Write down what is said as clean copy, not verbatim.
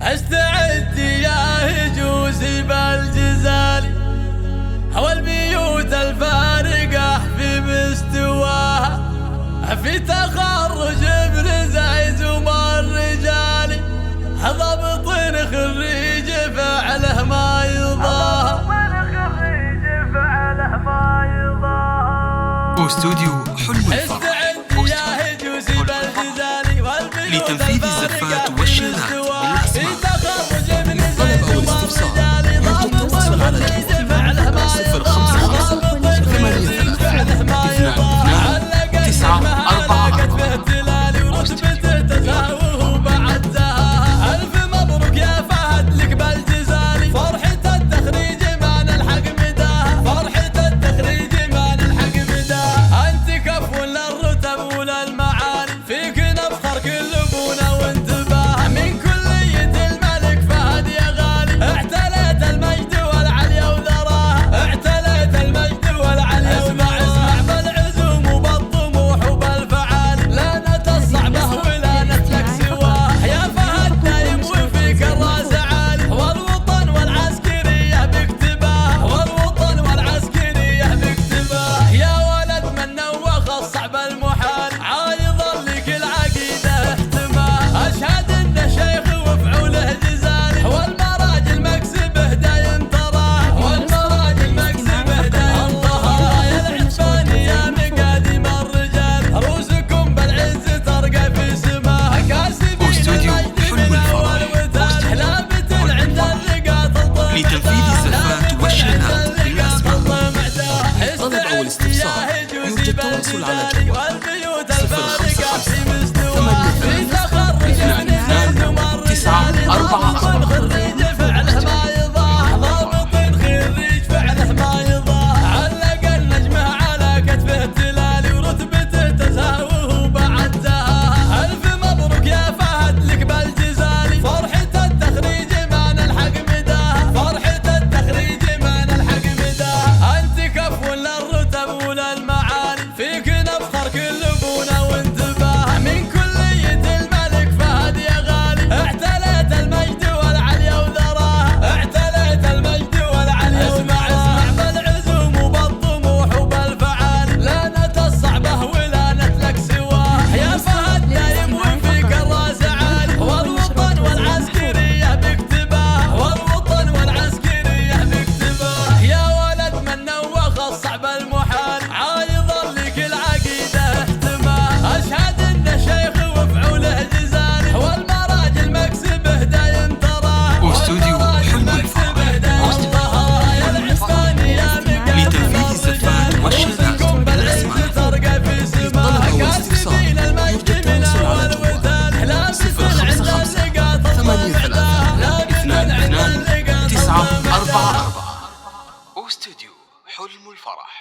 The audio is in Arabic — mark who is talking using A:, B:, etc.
A: استعد يا هجوسي بالجزالي، هوى البيوت الفارقة في مستواها، في تخرج ابن زعيز وما الرجالي، ضبط خريج فعله ما يضاهى.
B: استوديو حلم الفرح لتنفيذ الزفات والشيلات بالأسماء. للطلب أو الاستفسار يرجى التواصل على الهاتف 055 83 22 944. لتنفيذ الزفات والشيلات بالأسماء. للطلب أو الاستفسار يرجى التواصل على الجوال 055 83 22 944. استوديو حلم الفرح.